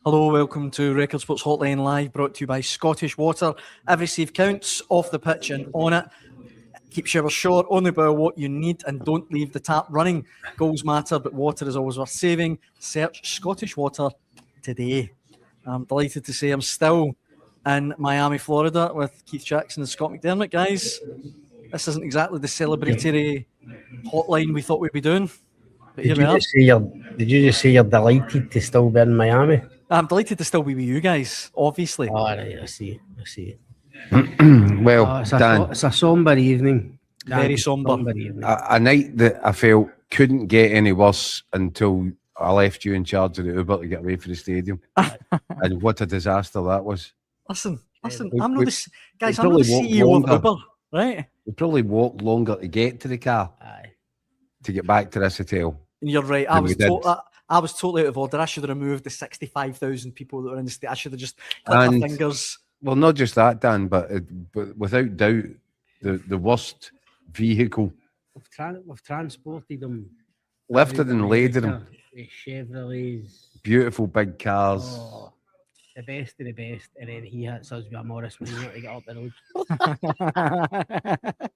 Hello, welcome to Record Sports Hotline Live, brought to you by Scottish Water. Every save counts, off the pitch and on it. Keep showers short, only borrow what you need, and don't leave the tap running. Goals matter, but water is always worth saving. Search Scottish Water today. I'm delighted to say I'm still in Miami, Florida, with Keith Jackson and Scott McDermott. Guys, this isn't exactly the celebratory hotline we thought we'd be doing, but here we are. Did you just say you're delighted to still be in Miami? I'm delighted to still be with you guys, obviously. Oh, right, I see. Well, Dan, it's a somber evening. Very somber. Evening. a night that I felt couldn't get any worse until I left you in charge of the Uber to get away from the stadium. And what a disaster that was. Listen, We- I'm not we- the guys. we I'm not the probably walked CEO of longer. Uber, right? We probably walked longer to get to the car Aye. to get back to this hotel. And you're right. Yeah, we did. I was totally out of order. I should have removed the 65,000 people that were in the state. I should have just clicked my And- fingers. Well, not just that, Dan, but without doubt, the worst vehicle We've transported them. lifted and laid them. Chevrolets. Beautiful big cars. Oh, the best of the best. And then he hits us with a Morris when he wanted to get up the road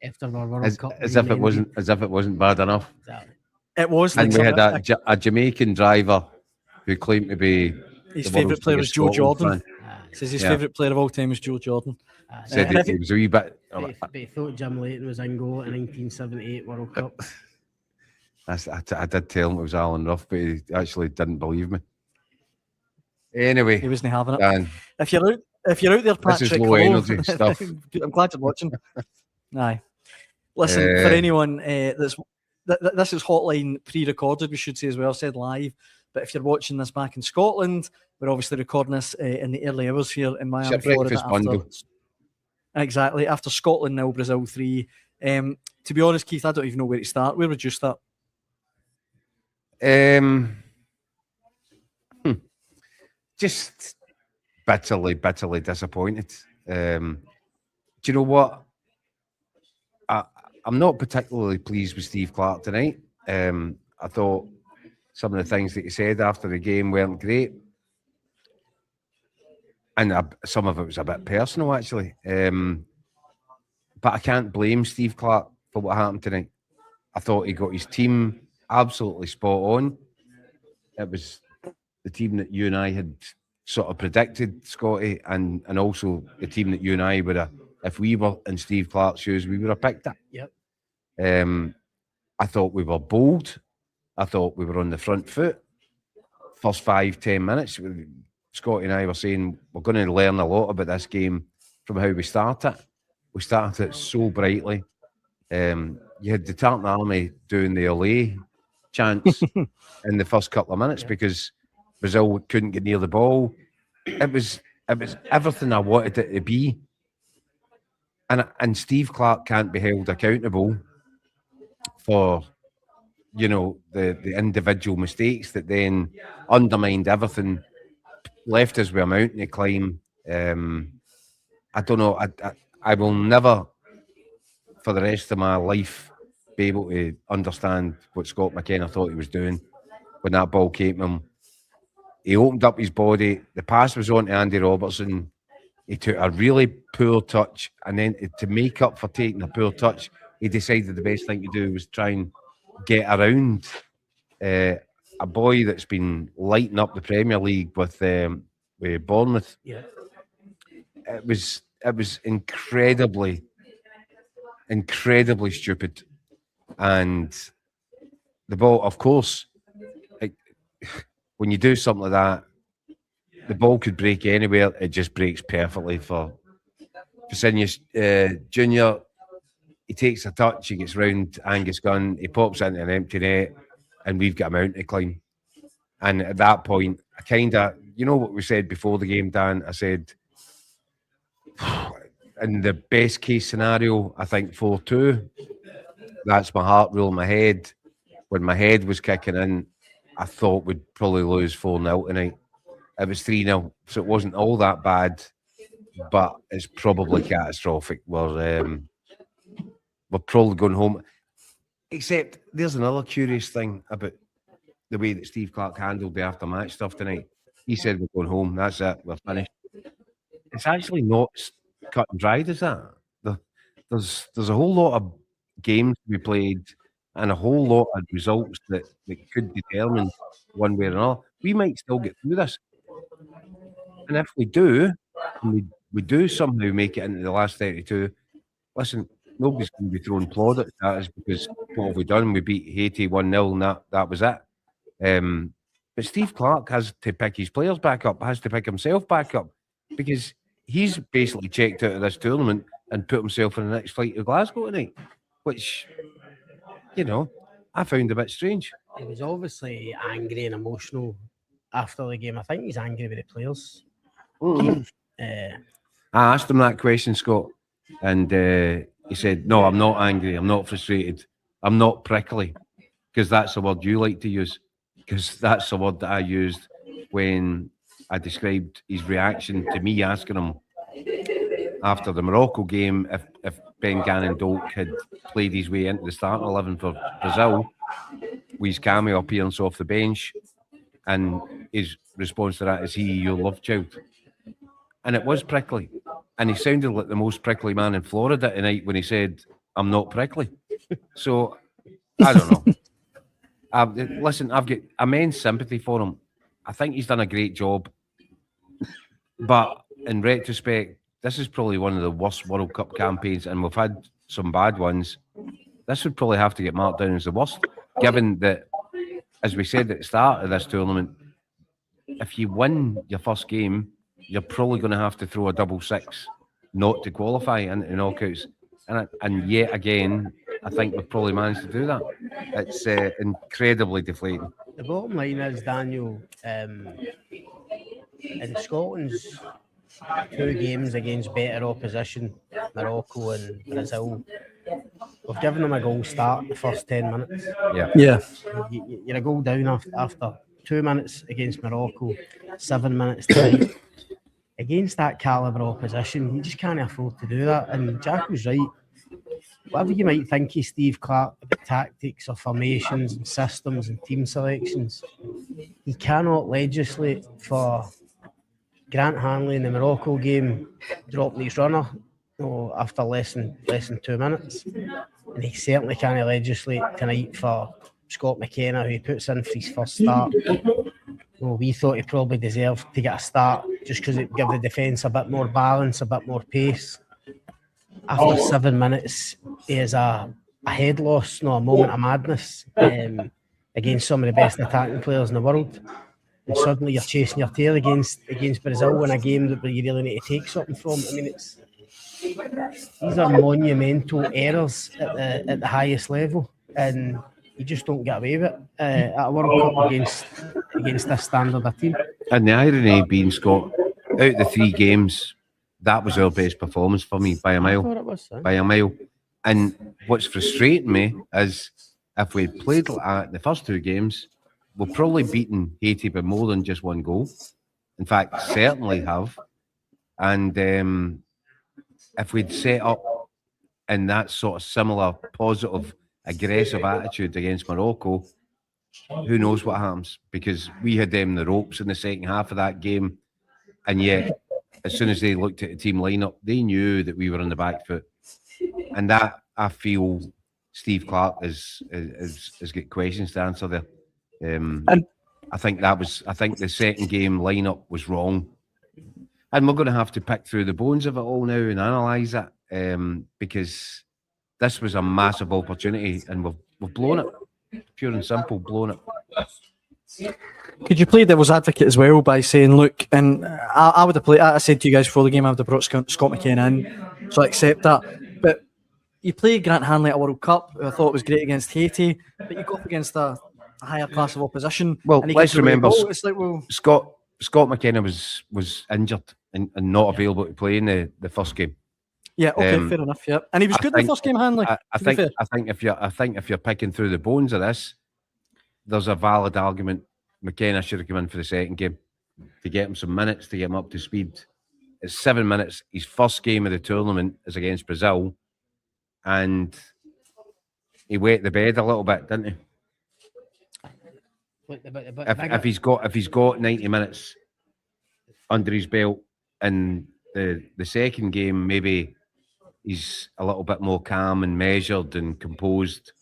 after our World Cup. As if it wasn't bad enough. Exactly. It was And like we had a Jamaican driver who claimed to be his the favourite world's player was biggest Joe Scotland Jordan. fan. Says his Yeah. favourite player of all time is Joe Jordan. Said and if he was a wee bit. But he thought Jim Leighton was in goal at the 1978 World Cup. I did tell him it was Alan Ruff, but he actually didn't believe me. Anyway, He wasn't having it. Dan, If you're out there, This is Patrick, low hello. energy stuff. I'm glad you're watching. Aye. Listen, for anyone this is Hotline pre-recorded, we should say as well, said live. But if you're watching this back in Scotland, we're obviously recording this in the early hours here in Miami, it's a breakfast Florida. bundle. Exactly. After Scotland 0, Brazil 3. To be honest, Keith, I don't even know where to start. Where would you start? Just bitterly disappointed. Do you know what? I'm not particularly pleased with Steve Clarke tonight. I thought some of the things that he said after the game weren't great. And some of it was a bit personal, actually. But I can't blame Steve Clarke for what happened tonight. I thought he got his team absolutely spot on. It was the team that you and I had sort of predicted, Scotty, and also the team that you and I would have, if we were in Steve Clarke's shoes, we would have picked it. Yep. I thought we were bold. I thought we were on the front foot. First 5-10 minutes, Scotty and I were saying we're going to learn a lot about this game from how we started. We started it so brightly. You had the Tartan Army doing the Olé chants in the first couple of minutes because Brazil couldn't get near the ball. It was everything I wanted it to be. And Steve Clarke can't be held accountable for, you know, the individual mistakes that then undermined everything, left us with a mountain to climb. I don't know. I will never, for the rest of my life, be able to understand what Scott McKenna thought he was doing when that ball came to him. He opened up his body. The pass was on to Andy Robertson. He took a really poor touch, and then to make up for taking a poor touch, he decided the best thing to do was try and get around a boy that's been lighting up the Premier League with Bournemouth. Yeah. It was incredibly stupid, and the ball, of course, when you do something like that, the ball could break anywhere. It just breaks perfectly for Visinius Junior. He takes a touch, he gets round Angus Gunn, he pops into an empty net, and we've got a mountain to climb. And at that point, I kind of, you know what we said before the game, Dan? I said, in the best case scenario, I think 4-2. That's my heart rule in my head. When my head was kicking in, I thought we'd probably lose 4-0 tonight. It was 3-0, so it wasn't all that bad, but it's probably catastrophic. We're probably going home. Except there's another curious thing about the way that Steve Clarke handled the after-match stuff tonight. he said we're going home. That's it. We're finished. It's actually not cut and dried, is that? There's a whole lot of games to be played and a whole lot of results that could determine one way or another. We might still get through this. And if we do, and we do somehow make it into the last 32, listen, nobody's going to be throwing plaudits at us because what have we done? We beat Haiti 1-0 and that was it. But Steve Clarke has to pick his players back up, has to pick himself back up because he's basically checked out of this tournament and put himself in the next flight to Glasgow tonight, which, I found a bit strange. He was obviously angry and emotional after the game. I think he's angry with the players. I asked him that question, Scott, and he said, "No, I'm not angry. I'm not frustrated. I'm not prickly," because that's the word you like to use. Because that's the word that I used when I described his reaction to me asking him after the Morocco game if Ben Gannon-Doak had played his way into the starting 11 for Brazil with his cameo appearance off the bench, and his response to that is, "He, your love child." And it was prickly. And he sounded like the most prickly man in Florida tonight when he said, "I'm not prickly." So, I don't know. Listen, I've got immense sympathy for him. I think he's done a great job. But in retrospect, this is probably one of the worst World Cup campaigns, and we've had some bad ones. This would probably have to get marked down as the worst, given that, as we said at the start of this tournament, if you win your first game, you're probably going to have to throw a double six not to qualify into knockouts. And yet again, I think we've probably managed to do that. It's incredibly deflating. The bottom line is, Daniel, in Scotland's 2 games against better opposition, Morocco and Brazil, we've given them a goal start the first 10 minutes. Yeah. You're a goal down after 2 minutes against Morocco, 7 minutes tonight. Against that calibre opposition, you just can't afford to do that. And Jack was right. Whatever you might think of Steve Clarke about tactics or formations and systems and team selections, he cannot legislate for Grant Hanley in the Morocco game dropping his runner after less than 2 minutes. And he certainly can't legislate tonight for Scott McKenna, who he puts in for his first start. We thought he probably deserved to get a start just because it would give the defence a bit more balance, a bit more pace. After 7 minutes, he has a head loss, a moment of madness against some of the best attacking players in the world. And suddenly you're chasing your tail against Brazil in a game that you really need to take something from. I mean, these are monumental errors at the highest level, and you just don't get away with it at a World Cup against this standard of team. And the irony being, Scott, out of the 3 games, that was our best performance for me by a mile. I thought it was, by a mile. And what's frustrating me is if we played like that in the first 2 games, we've probably beaten Haiti by more than just 1 goal. In fact, certainly have. And if we'd set up in that sort of similar positive, aggressive attitude against Morocco, who knows what happens? Because we had them the ropes in the second half of that game, and yet as soon as they looked at the team lineup, they knew that we were on the back foot, and that I feel Steve Clarke has got questions to answer there. And I think the second game lineup was wrong, and we're going to have to pick through the bones of it all now and analyse it, because this was a massive opportunity and we've blown it, pure and simple, blown it. Could you play devil's advocate as well by saying, look, and I would have played, I said to you guys before the game, I would have brought Scott McKenna in, so I accept that. But you played Grant Hanley at a World Cup, who I thought was great against Haiti, but you go up against a higher class of opposition. Well, let's remember, it's like, Scott McKenna was injured and not available to play in the first game. Yeah, okay, fair enough. Yeah, and he was good in the first game, Hanley. I think if you're picking through the bones of this, there's a valid argument. McKenna should have come in for the second game to get him some minutes, to get him up to speed. It's 7 minutes. His first game of the tournament is against Brazil, and he wet the bed a little bit, didn't he? If he's got 90 minutes under his belt. And the second game, maybe he's a little bit more calm and measured and composed.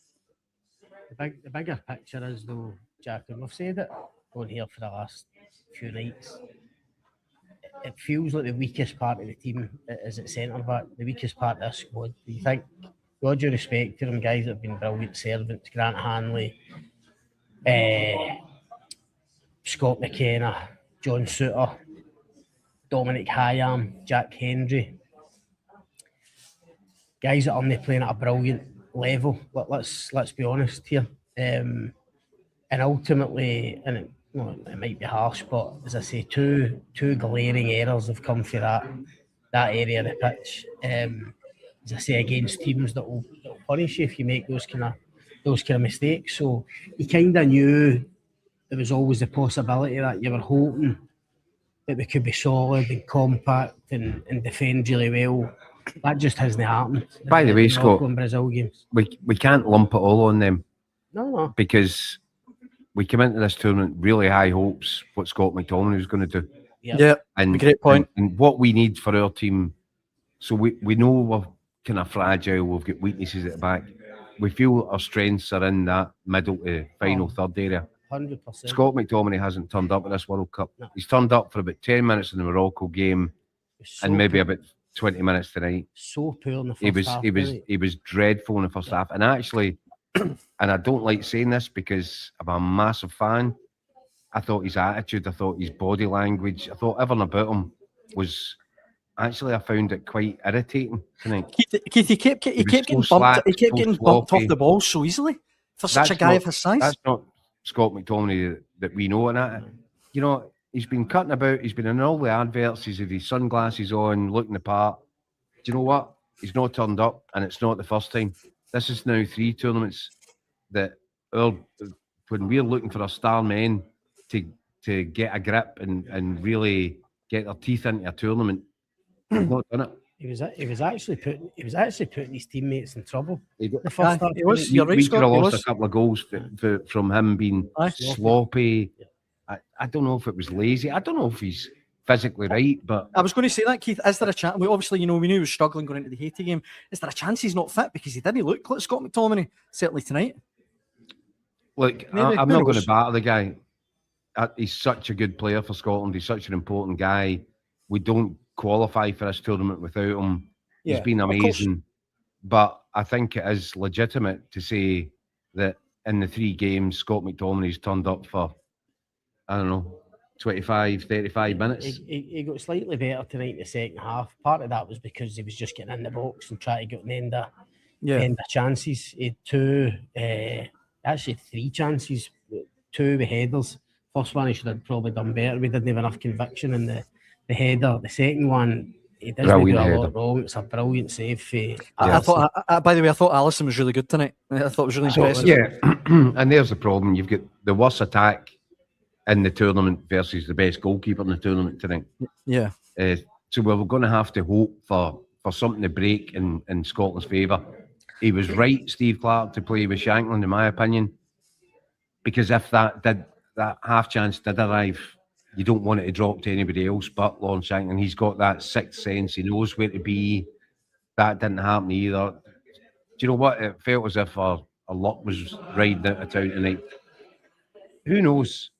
The bigger picture is, though, Jack, and we've said it on here for the last few nights, it feels like the weakest part of the team is at centre back, the weakest part of this squad. Do you think, with all due respect to them, guys that have been brilliant servants, Grant Hanley, Scott McKenna, John Souttar, Dominic Hyam, Jack Hendry, guys that aren't playing at a brilliant level. Let's be honest here. And ultimately, and it might be harsh, but as I say, two glaring errors have come for that area of the pitch. As I say, against teams that will punish you if you make those kind of mistakes. So you kind of knew there was always the possibility that you were hoping that we could be solid and compact and defend really well. That just hasn't happened. By the way, Scott, Brazil games. we can't lump it all on them. No. Because we came into this tournament really high hopes what Scott McTominay was going to do. Yeah, and great point. And what we need for our team, so we know we're kind of fragile, we've got weaknesses at the back. We feel our strengths are in that middle to final third area. 100%. Scott McTominay hasn't turned up at this World Cup. No. He's turned up for about 10 minutes in the Morocco game and maybe about 20 minutes tonight. So poor in the first half. He was dreadful in the first half. And actually, and I don't like saying this because I'm a massive fan, I thought his attitude, I thought his body language, I thought everything about him was actually, I found it quite irritating tonight. Keith, he kept getting bumped off the ball so easily for such a guy of his size. That's not Scott McTominay that we know. And you know, he's been cutting about, he's been in all the adverts, he's had his sunglasses on, looking the part. Do you know what? He's not turned up, and it's not the first time. This is now 3 tournaments that when we're looking for our star men to get a grip and really get their teeth into a tournament, he's not done it. He was actually putting his teammates in trouble. The first half, he was. You're right, We Scott. could have lost a couple of goals from him being sloppy. I don't know if it was lazy. I don't know if he's physically right, but I was going to say that, Keith. Is there a chance? We obviously, we knew he was struggling going into the Haiti game. Is there a chance he's not fit because he didn't look like Scott McTominay certainly tonight? Look, I'm not going to batter the guy. He's such a good player for Scotland. He's such an important guy. We don't qualify for this tournament without him. He's been amazing. But I think it is legitimate to say that in the 3 games, Scott McTominay's turned up for, I don't know, 25, 35 minutes. He got slightly better tonight in the second half. Part of that was because he was just getting in the box and trying to get an end of chances. He had 3 chances, 2 with headers. First one he should have probably done better. We didn't have enough conviction in the header. The second one, he doesn't do a lot wrong. It's a brilliant save. I thought, by the way, I thought Alisson was really good tonight. I thought it was really impressive. Yeah, and there's the problem. You've got the worst attack in the tournament versus the best goalkeeper in the tournament tonight. Yeah. So we're going to have to hope for something to break in Scotland's favour. He was right, Steve Clarke, to play with Shankland, in my opinion, because if that half chance did arrive, you don't want it to drop to anybody else but Lawrence Shankland. He's got that sixth sense. He knows where to be. That didn't happen either. Do you know what? It felt as if our luck was riding out of town tonight. Who knows?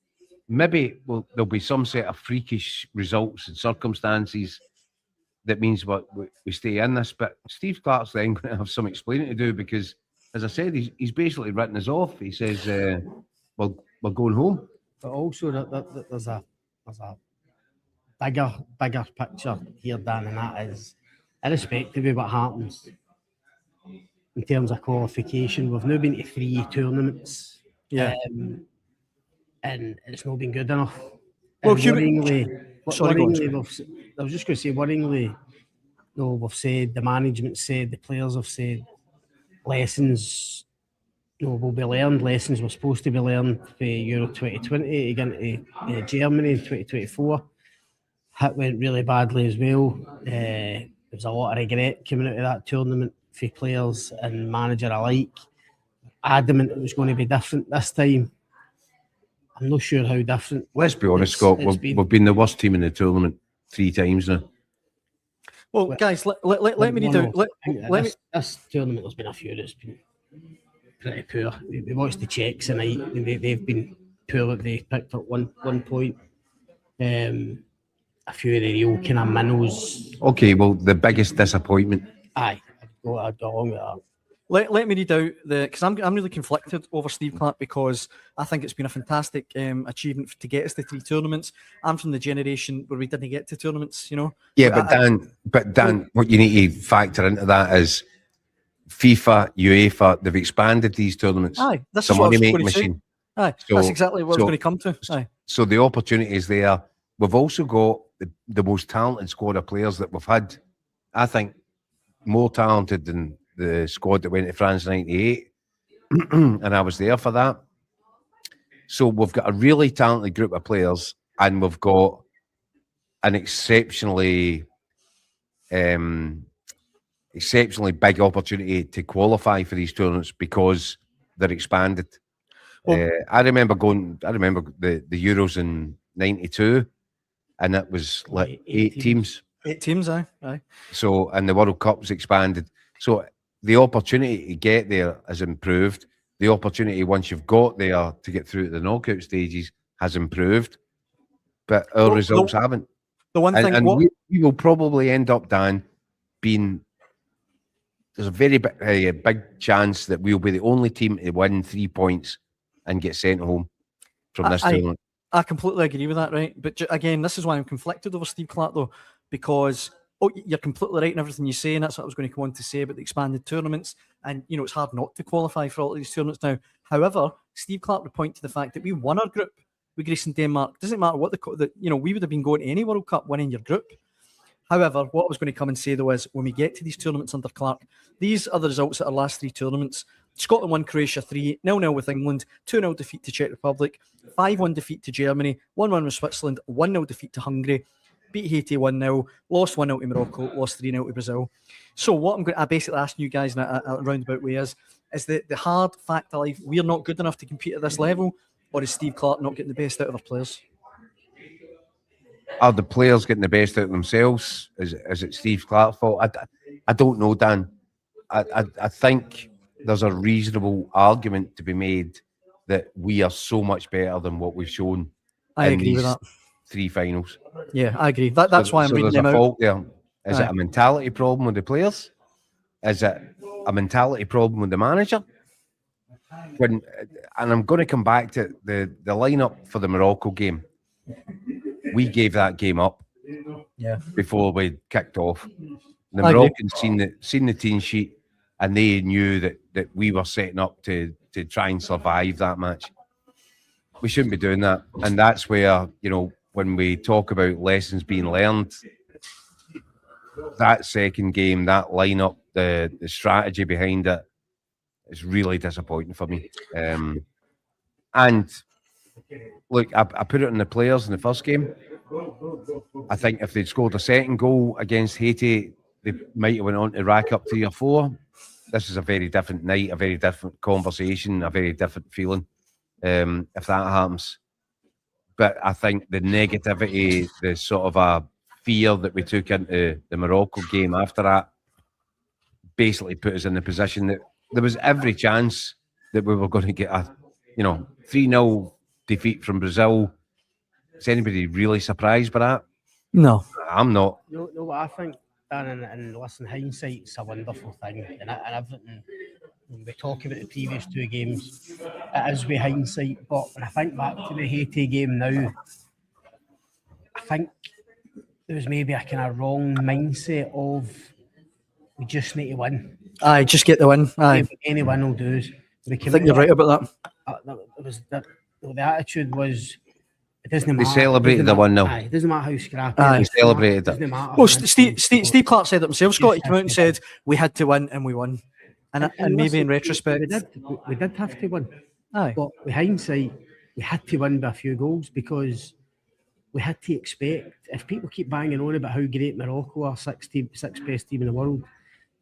Maybe there'll be some set of freakish results and circumstances that means we stay in this. But Steve Clarke's then going to have some explaining to do because, as I said, he's basically written us off. He says, we're going home. But also, there's a bigger picture here, Dan, and that is, irrespective of what happens in terms of qualification, we've now been to 3 tournaments. Yeah. And it's not been good enough. Well, worryingly, I was just going to say, worryingly, we've said, the management said, the players have said, lessons will be learned. Lessons were supposed to be learned for Euro 2020 against Germany in 2024. It went really badly as well. There was a lot of regret coming out of that tournament for players and manager alike. Adamant it was going to be different this time. I'm not sure how different. Let's be honest, Scott. We've been the worst team in the tournament 3 times now. Well, guys, let me read out. This tournament, there's been a few that's been pretty poor. We watched the Czechs tonight. They've been poor. They picked up one point. A few of the real kind of minnows. Okay, well, the biggest disappointment. Aye, I'd go along with that. Let me read out because I'm really conflicted over Steve Clarke because I think it's been a fantastic achievement to get us to 3 tournaments. I'm from the generation where we didn't get to tournaments, you know. Yeah, but Dan, what you need to factor into that is FIFA, UEFA, they've expanded these tournaments. Aye, that's a what I was money-making going to say. machine. Aye, that's exactly what I was going to come to. Aye. So the opportunity is there. We've also got the most talented squad of players that we've had. I think more talented than the squad that went to France in '98, and I was there for that. So we've got a really talented group of players, and we've got an exceptionally big opportunity to qualify for these tournaments because they're expanded. Well, I remember the Euros in '92, and it was like 8 teams. 8 teams, aye. So, and the World Cup's expanded. So the opportunity to get there has improved. The opportunity once you've got there to get through to the knockout stages has improved, but our results haven't. The one thing, we will probably end up, Dan, being. There's a very big chance that we'll be the only team to win 3 points and get sent home from this tournament. I completely agree with that, right? But again, this is why I'm conflicted over Steve Clarke, though, because you're completely right in everything you say, and that's what I was going to come on to say about the expanded tournaments. And you know, it's hard not to qualify for all of these tournaments now. However, Steve Clarke would point to the fact that we won our group with Greece and Denmark. Doesn't matter what we would have been going to any World Cup winning your group. However, what I was going to come and say though is when we get to these tournaments under Clarke, these are the results at our last 3 tournaments. Scotland won Croatia 3, 0-0 with England, 2-0 defeat to Czech Republic, 5-1 defeat to Germany, 1-1 with Switzerland, 1-0 defeat to Hungary, beat Haiti 1-0, lost 1-0 to Morocco, lost 3-0 to Brazil. So what I'm going to basically ask you guys in a roundabout way is the hard fact of life, we're not good enough to compete at this level, or is Steve Clarke not getting the best out of our players? Are the players getting the best out of themselves? Is it Steve Clarke's fault? I don't know, Dan. I think there's a reasonable argument to be made that we are so much better than what we've shown. I agree with that. 3 finals. Yeah, I agree. That's why I'm reading them out. There's a fault there. Is it a mentality problem with the players? Is it a mentality problem with the manager? And I'm going to come back to the lineup for the Morocco game. We gave that game up before we kicked off. The Moroccans seen the team sheet, and they knew that we were setting up to try and survive that match. We shouldn't be doing that. And that's where, you know, when we talk about lessons being learned, that second game, that lineup, the strategy behind it is really disappointing for me. And look, I put it on the players in the first game. I think if they'd scored a second goal against Haiti, they might have went on to rack up 3 or 4. This is a very different night, a very different conversation, a very different feeling if that happens. But I think the negativity, the sort of a fear that we took into the Morocco game after that basically put us in the position that there was every chance that we were going to get a 3-0 defeat from Brazil. Is anybody really surprised by that? No. I'm not. No, what I think, Dan, and listen, hindsight's a wonderful thing, and everything. When we talk about the previous 2 games, it is with hindsight. But when I think back to the Haiti game now, I think there was maybe a kind of wrong mindset of we just need to win. Aye, just get the win. Aye, any win will do. I think you're right about that. The attitude was, it doesn't matter. They celebrated the 1-0. It doesn't matter how scrappy. They celebrated it. Well, Steve Clarke said it himself, Scott. He came out and said we had to win, and we won. And maybe listen, in retrospect, we did have to win. Aye. But with hindsight, we had to win by a few goals because we had to expect, if people keep banging on about how great Morocco are, sixth best team in the world,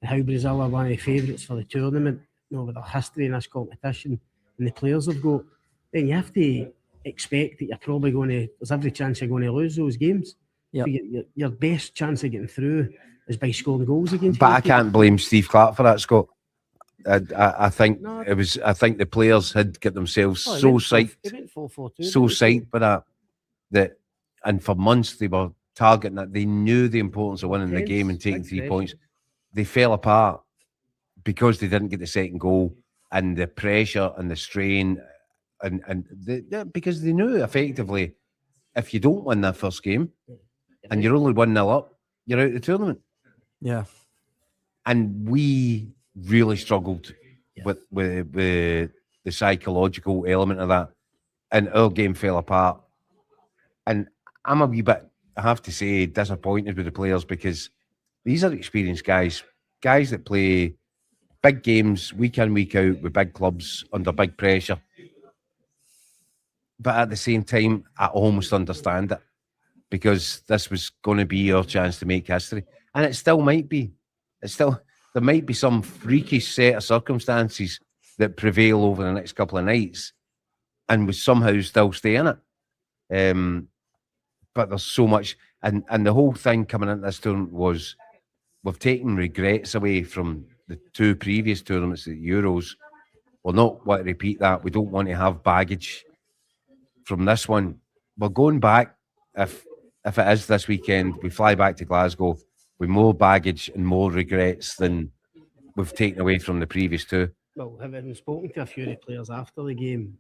and how Brazil are one of the favourites for the tournament, with their history in this competition and the players have got, then you have to expect that you're probably there's every chance you're going to lose those games. Yep. So your best chance of getting through is by scoring goals against. But I can't blame Steve Clarke for that, Scott. I think No. it was. I think the players had got themselves He so went psyched, 4-4-2, so psyched by that, and for months they were targeting that. They knew the importance of winning the game and taking 3 points. They fell apart because they didn't get the second goal, and the pressure and the strain, because they knew effectively, if you don't win that first game and you're only 1-0 up, you're out of the tournament. Yeah. And we really struggled with the psychological element of that, and our game fell apart. And I'm a wee bit, I have to say, disappointed with the players, because these are experienced guys that play big games week in, week out with big clubs under big pressure. But at the same time, I almost understand it, because this was going to be our chance to make history. And it still might be. There might be some freakish set of circumstances that prevail over the next couple of nights, and we somehow still stay in it. But there's so much, and the whole thing coming into this tournament was, we've taken regrets away from the 2 previous tournaments at the Euros. We'll not want to repeat that. We don't want to have baggage from this one. We're going back, if it is this weekend, we fly back to Glasgow with more baggage and more regrets than we've taken away from the previous 2. Well, having spoken to a few of the players after the game,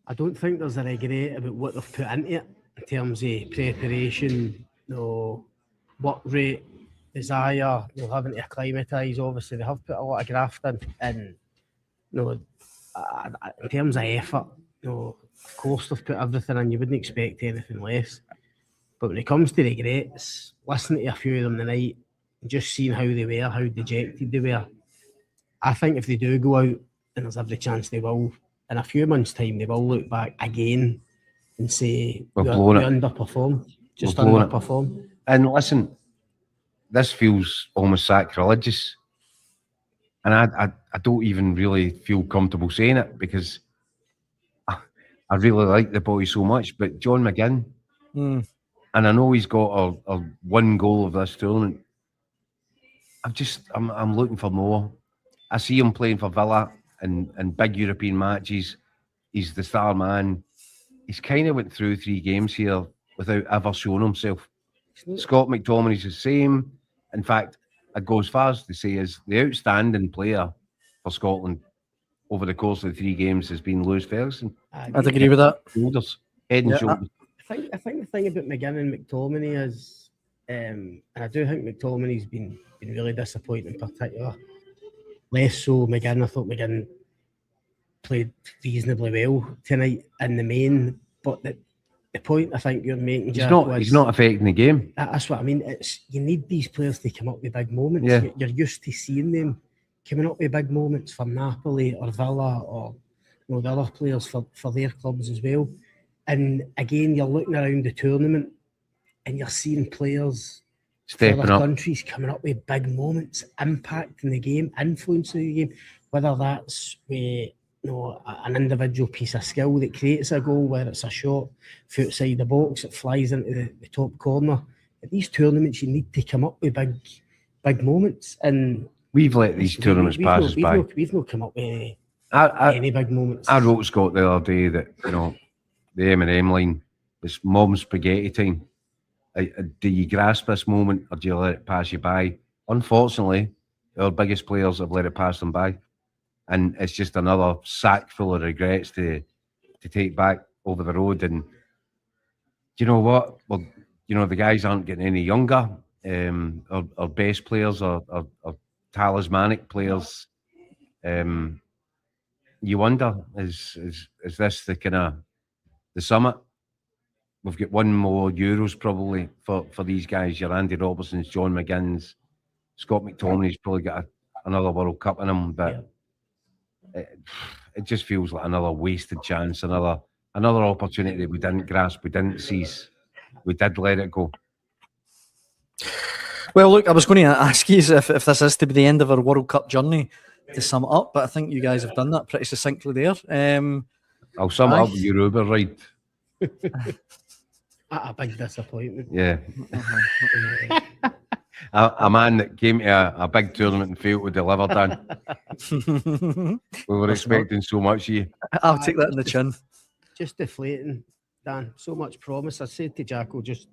I don't think there's a regret about what they've put into it in terms of preparation, work rate, desire, having to acclimatise. Obviously, they have put a lot of graft in, and in terms of effort, of course they've put everything in. You wouldn't expect anything less. But when it comes to regrets, listening to a few of them tonight, just seeing how they were, how dejected they were, I think if they do go out, and there's every chance they will, in a few months' time, they will look back again and say, we underperformed, just underperformed. And listen, this feels almost sacrilegious. And I don't even really feel comfortable saying it, because I really like the boy so much. But John McGinn, and I know he's got a 1 goal of this tournament. I'm looking for more. I see him playing for Villa in big European matches. He's the star man. He's kind of went through 3 games here without ever showing himself. Scott McTominay's the same. In fact, I'd go as far as to say is the outstanding player for Scotland over the course of the 3 games has been Lewis Ferguson. I'd agree with that. Head and shoulders. I think the thing about McGinn and McTominay is, and I do think McTominay's been really disappointing in particular. Less so McGinn. I thought McGinn played reasonably well tonight in the main, but the point I think you're making, Jack, he's not affecting the game. That's what I mean. You need these players to come up with big moments. Yeah. You're used to seeing them coming up with big moments for Napoli or Villa or the other players for their clubs as well. And again, you're looking around the tournament and you're seeing players stepping for other up, countries coming up with big moments, impacting the game, influencing the game, whether that's with an individual piece of skill that creates a goal, whether it's a shot from outside the box, it flies into the top corner. At these tournaments, you need to come up with big moments. And we've let these tournaments pass us by. We've not come up with any big moments. I wrote Scott the other day that, the M&M line, it's mom spaghetti time. Do you grasp this moment or do you let it pass you by? Unfortunately, our biggest players have let it pass them by. And it's just another sack full of regrets to take back over the road. And do you know what? Well, the guys aren't getting any younger. Our best players are talismanic players. You wonder, is this the kind of the summit? We've got 1 more Euros probably for these guys. Your Andy Robertsons, John McGinns, Scott McTominay's probably got another World Cup in him, but it just feels like another wasted chance, another opportunity that we didn't grasp, we didn't seize, we did let it go. Well, look, I was going to ask you if this is to be the end of our World Cup journey to sum it up, but I think you guys have done that pretty succinctly there. I'll sum it up Aye. with your Uber ride. A big disappointment. Yeah. A man that came to a big tournament and failed to deliver, Dan. We were expecting so much of you. I'll take that in the chin. Just deflating, Dan. So much promise. I said to Jacko just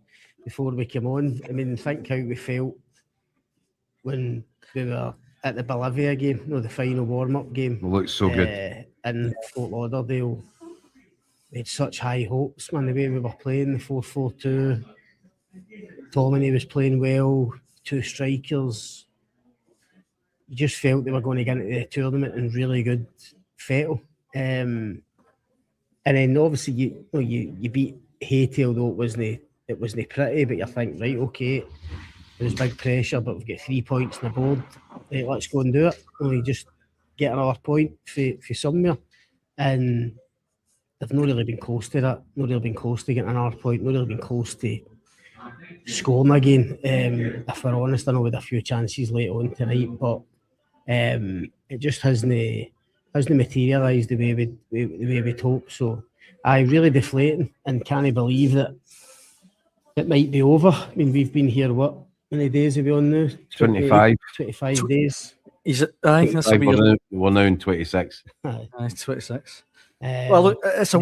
before we came on, I mean, think how we felt when we were at the Bolivia game, the final warm-up game. It looked so good. In Fort Lauderdale. We had such high hopes, man, the way we were playing, the 4-4-2. Tomini was playing well, 2 strikers. You just felt they were going to get into the tournament in really good fettle. And then obviously you beat Haiti, although it wasn't pretty, but you think, right, okay, there's big pressure, but we've got 3 points on the board. Right, let's go and do it. We just get another point for somewhere. And they've not really been close to that. Not really been close to getting another point. Not really been close to scoring again. If we're honest, I know we had a few chances late on tonight, but it just hasn't materialised the way we'd hoped. So I really deflating and can't believe that it might be over. I mean, we've been here, what many days are we on now? 25 days. Is it? Aye, that's a weird. We're now in 26. Aye, 26. Well, look, it's a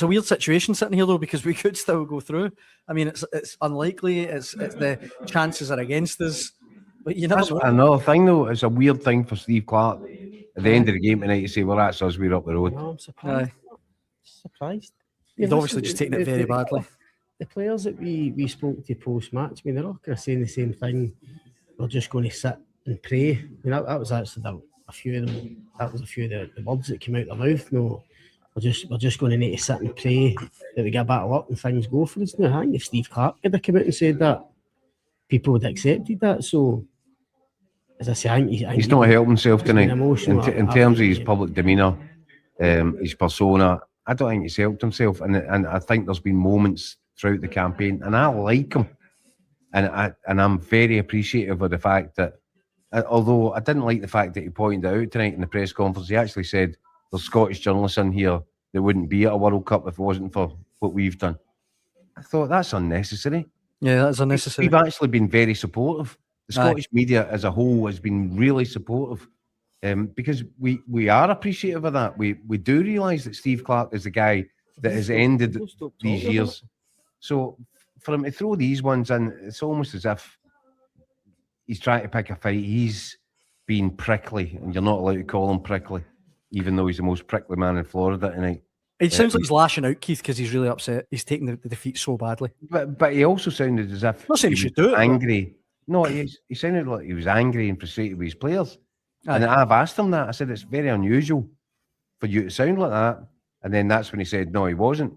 weird situation sitting here though, because we could still go through. I mean, it's unlikely. It's the chances are against us, but you never know. Another thing though, it's a weird thing for Steve Clarke at the end of the game tonight to say, "Well, that's us. We're up the road." No, I'm surprised. You've obviously just taken it very badly. The players that we spoke to post-match, I mean, they're all kind of saying the same thing. We're just going to sit and pray. I mean, that was actually a few of them. That was a few of the words that came out their mouth. No, we're just going to need to sit and pray that we get a bit of luck and things go for us. Now, I think if Steve Clarke had come out and said that, people would have accepted that. So, as I say, I think he's not helping himself tonight. In terms of his public demeanour, his persona, I don't think he's helped himself. And I think there's been moments throughout the campaign, and I like him. And I'm very appreciative of the fact that, although I didn't like the fact that he pointed out tonight in the press conference, he actually said there's Scottish journalists in here that wouldn't be at a World Cup if it wasn't for what we've done. I thought that's unnecessary. Yeah, that's unnecessary. We've actually been very supportive. The Scottish media as a whole has been really supportive, because we are appreciative of that. We do realise that Steve Clarke is the guy that has ended these years. So for him to throw these ones in, it's almost as if he's trying to pick a fight. He's been prickly, and you're not allowed to call him prickly, even though he's the most prickly man in Florida tonight. It sounds like he's lashing out, Keith, because he's really upset. He's taking the defeat so badly. But he also sounded as if not saying he should do it, angry. No, he sounded like he was angry and frustrated with his players. Aye. And I've asked him that. I said, it's very unusual for you to sound like that. And then that's when he said, no, he wasn't.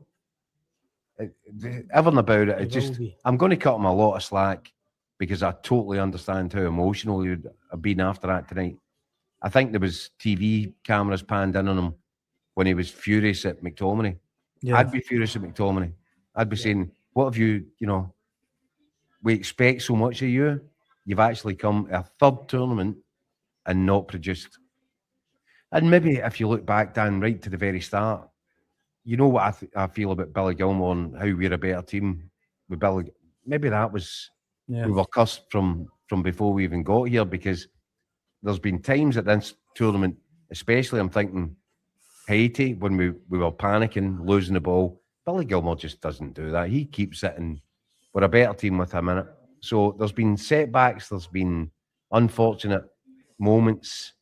Everything about it, I'm going to cut him a lot of slack because I totally understand how emotional he would have been after that tonight. I think there was TV cameras panned in on him when he was furious at McTominay. Yeah. I'd be furious at McTominay. I'd be saying, what have you, we expect so much of you. You've actually come to a third tournament and not produced. And maybe if you look back, Dan, right to the very start, you know what I feel about Billy Gilmore and how we're a better team with Billy. Maybe that was, we were cursed from before we even got here, because there's been times at this tournament, especially I'm thinking Haiti, when we were panicking, losing the ball. Billy Gilmore just doesn't do that. He keeps it, and we're a better team with him in it. So there's been setbacks, there's been unfortunate moments.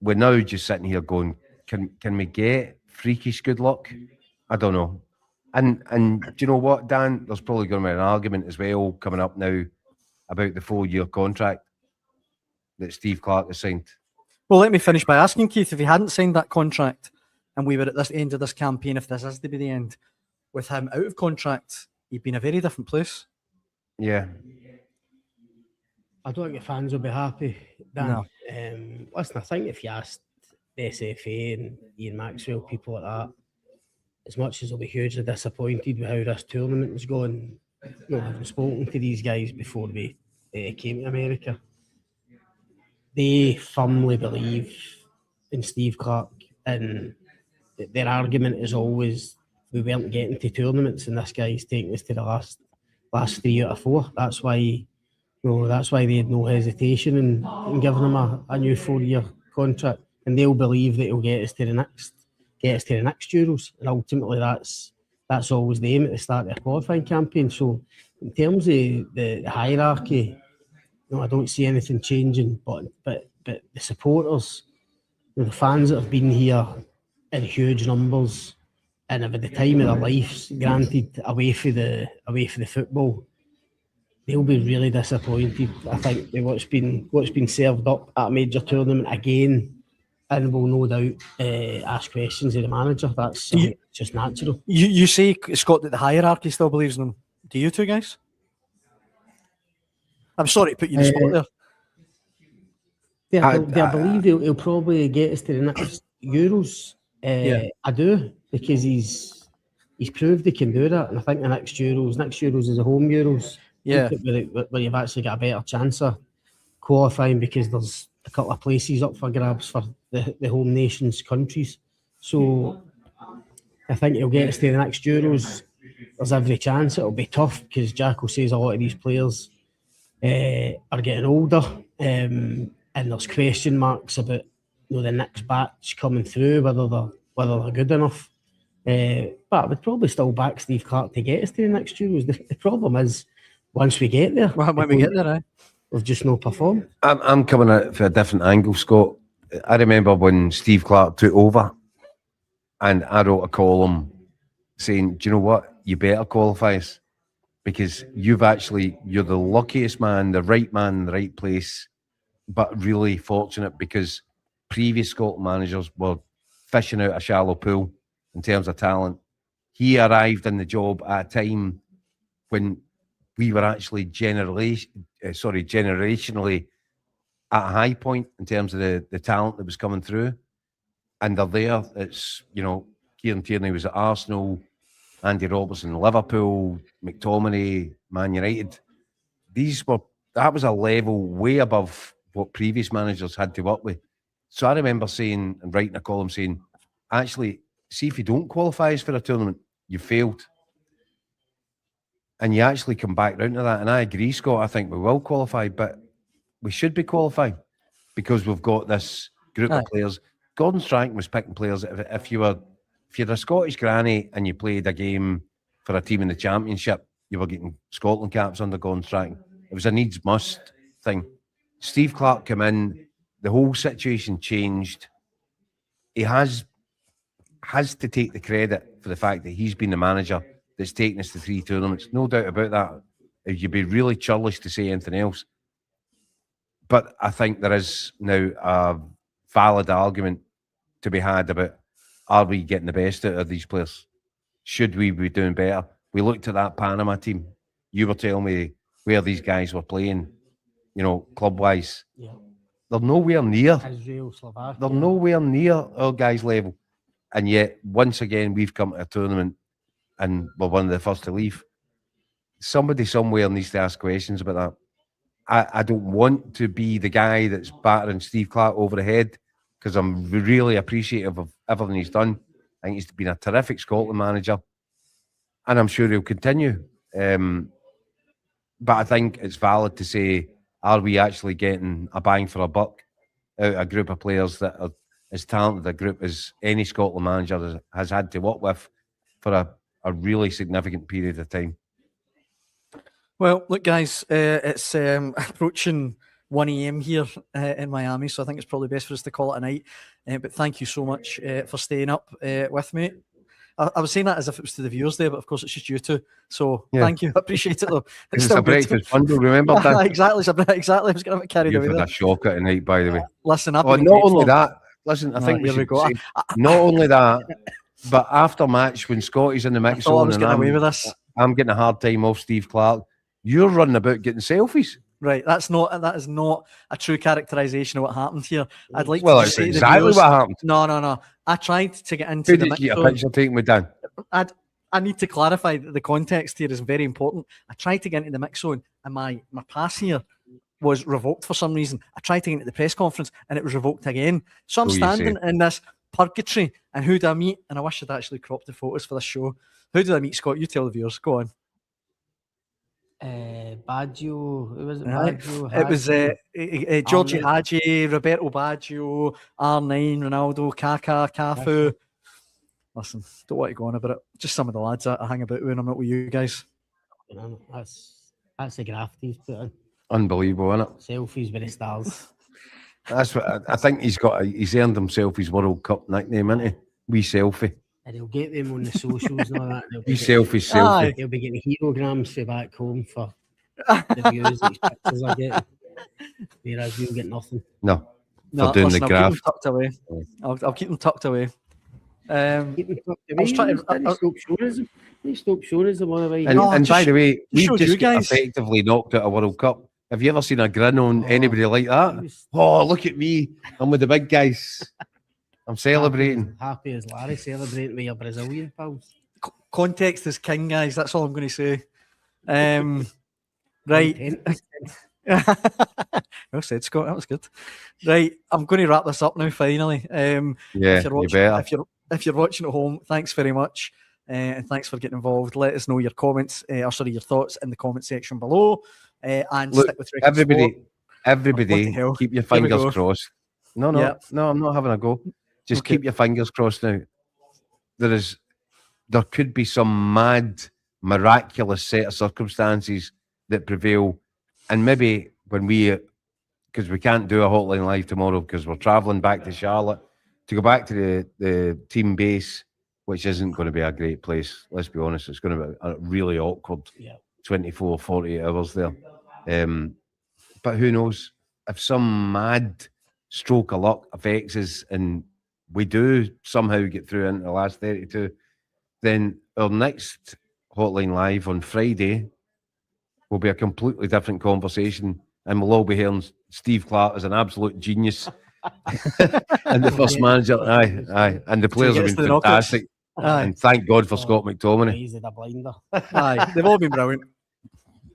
We're now just sitting here going, can we get freakish good luck? I don't know. And do you know what, Dan? There's probably going to be an argument as well coming up now about the 4-year contract that Steve Clarke has signed. Well, let me finish by asking Keith, if he hadn't signed that contract and we were at this end of this campaign, if this is to be the end, with him out of contract, he'd be in a very different place. Yeah. I don't think the fans will be happy, Dan. No. Listen, I think if you asked the SFA and Ian Maxwell, people like that, as much as they'll be hugely disappointed with how this tournament is going, having spoken to these guys before we came to America, they firmly believe in Steve Clarke, and their argument is always we weren't getting to tournaments, and this guy's taking us to the last 3 out of 4. That's why. That's why they had no hesitation in giving him a new 4-year contract, and they'll believe that he'll get us to the next Euros, and ultimately that's always the aim at the start of the qualifying campaign. So, in terms of the hierarchy, I don't see anything changing. But the supporters, the fans that have been here in huge numbers and have had the time of their lives, granted away for the football. They'll be really disappointed, I think, with what's been served up at a major tournament again, and will no doubt ask questions of the manager. That's just natural. You say, Scott, that the hierarchy still believes in them. Do you two guys? I'm sorry to put you in the spot there. I believe he'll probably get us to the next Euros. I do, because he's proved he can do that, and I think the next Euros is a home Euros. Yeah, where you've actually got a better chance of qualifying, because there's a couple of places up for grabs for the home nations countries. So I think he'll get us to the next Euros. There's every chance it'll be tough, because Jacko says a lot of these players are getting older, and there's question marks about the next batch coming through, whether they're good enough. But I would probably still back Steve Clarke to get us to the next Euros. The problem is, once we get there, we've just not performed. I'm coming at for a different angle, Scott. I remember when Steve Clarke took over, and I wrote a column saying, "Do you know what? You better qualify us, because you're the luckiest man, the right man in the right place, but really fortunate, because previous Scotland managers were fishing out a shallow pool in terms of talent. He arrived in the job at a time when we were actually generationally at a high point in terms of the talent that was coming through. And they're there. It's, Kieran Tierney was at Arsenal, Andy Robertson, Liverpool, McTominay, Man United. That was a level way above what previous managers had to work with. So I remember saying, and writing a column saying, actually, see, if you don't qualify us for a tournament, you failed. And you actually come back round to that. And I agree, Scott, I think we will qualify, but we should be qualifying, because we've got this group of players. Gordon Strachan was picking players. If you're a Scottish granny and you played a game for a team in the Championship, you were getting Scotland caps under Gordon Strachan. It was a needs-must thing. Steve Clarke came in, the whole situation changed. He has to take the credit for the fact that he's been the manager that's taken us to 3 tournaments. No doubt about that. You'd be really churlish to say anything else. But I think there is now a valid argument to be had about, are we getting the best out of these players? Should we be doing better? We looked at that Panama team. You were telling me where these guys were playing, club-wise. Yeah. They're nowhere near. Israel, Slovakia. They're nowhere near our guys' level. And yet, once again, we've come to a tournament and we're one of the first to leave. Somebody somewhere needs to ask questions about that. I don't want to be the guy that's battering Steve Clarke over the head, because I'm really appreciative of everything he's done. I think he's been a terrific Scotland manager, and I'm sure he'll continue. But I think it's valid to say, are we actually getting a bang for a buck out of a group of players that are as talented a group as any Scotland manager has had to work with for a really significant period of time? Well, look, guys, it's approaching 1 a.m. here in Miami, so I think it's probably best for us to call it a night. But thank you so much for staying up with me. I was saying that as if it was to the viewers there, but of course it's just you two. So Thank you. I appreciate it, though. It's a breakfast bundle, remember that? Exactly. I was going to get carried away. You've had a shocker tonight, by the way. Listen, not only that. Listen, I think we should say, not only that, but after match, when Scotty's in the mix zone and I'm getting a hard time off Steve Clarke, you're running about getting selfies. Right, that is not a true characterisation of what happened here. I'd like to say exactly viewers, what happened. No. I tried to get into the mix zone. Who did you get a picture taken with Dan? I need to clarify that the context here is very important. I tried to get into the mix zone, and my pass here was revoked for some reason. I tried to get into the press conference, and it was revoked again. So I'm standing in this purgatory. And who did I meet? And I wish I'd actually cropped the photos for this show. Who did I meet, Scott? You tell the viewers. Go on. Baggio. Who was it? Right. Baggio. It was Giorgi R9. Hagi, Roberto Baggio, R9, Ronaldo, Kaká, Cafu. Listen, don't want to go on about it. Just some of the lads I hang about with, and I'm not with you guys. That's the graft he's put in. Unbelievable, isn't it? Selfies with the stars. That's what I think he's earned himself his World Cup nickname, isn't he? Wee selfie. And he'll get them on the socials and all that. Wee selfie. He'll be getting herograms for back home for the views, these pictures I get. Whereas you'll get nothing. No, for doing listen, the graft. I'll keep them tucked away. I'll keep them tucked away. Keep them tucked away. I was trying to- Stop showing us the one away. And by the way, we've showed you just got guys. effectively knocked out a World Cup. Have you ever seen a grin on anybody like that? Oh, look at me. I'm with the big guys. I'm celebrating. Happy as Larry celebrating with your Brazilian pals. Context is king, guys. That's all I'm going to say. Right. Well said, Scott. That was good. Right, I'm going to wrap this up now. Finally, Yeah, if you're you watching, better. if you're watching at home, thanks very much, and thanks for getting involved. Let us know your comments, your thoughts in the comment section below, and Look, stick with Record Sport. What the everybody, hell? keep your Here we fingers go. crossed. No, I'm not having a go. Just Okay. keep your fingers crossed now. There could be some mad, miraculous set of circumstances that prevail, and maybe when because we can't do a Hotline Live tomorrow because we're travelling back to Charlotte to go back to the team base, which isn't going to be a great place. Let's be honest, it's going to be a really awkward 24, 48 hours there. But who knows? If some mad stroke of luck affects us and we do somehow get through into the last 32, then our next Hotline Live on Friday will be a completely different conversation, and we'll all be hearing Steve Clarke as an absolute genius and the first manager. Aye. And the players have gets been to the knockouts. fantastic. Aye. And thank God for Scott McTominay. He's a blinder. Aye, they've all been brilliant.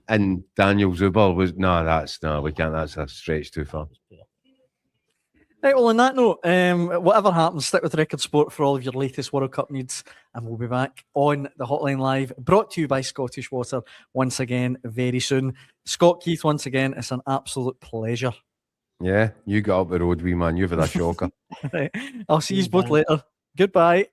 And Daniel Zuber was we can't. That's a stretch too far. Right, well, on that note, whatever happens, stick with Record Sport for all of your latest World Cup needs, and we'll be back on the Hotline Live, brought to you by Scottish Water once again very soon. Scott Keith, once again, it's an absolute pleasure. Yeah, you got up the road, wee man. You've had a shocker. Right, I'll see you both later. Goodbye.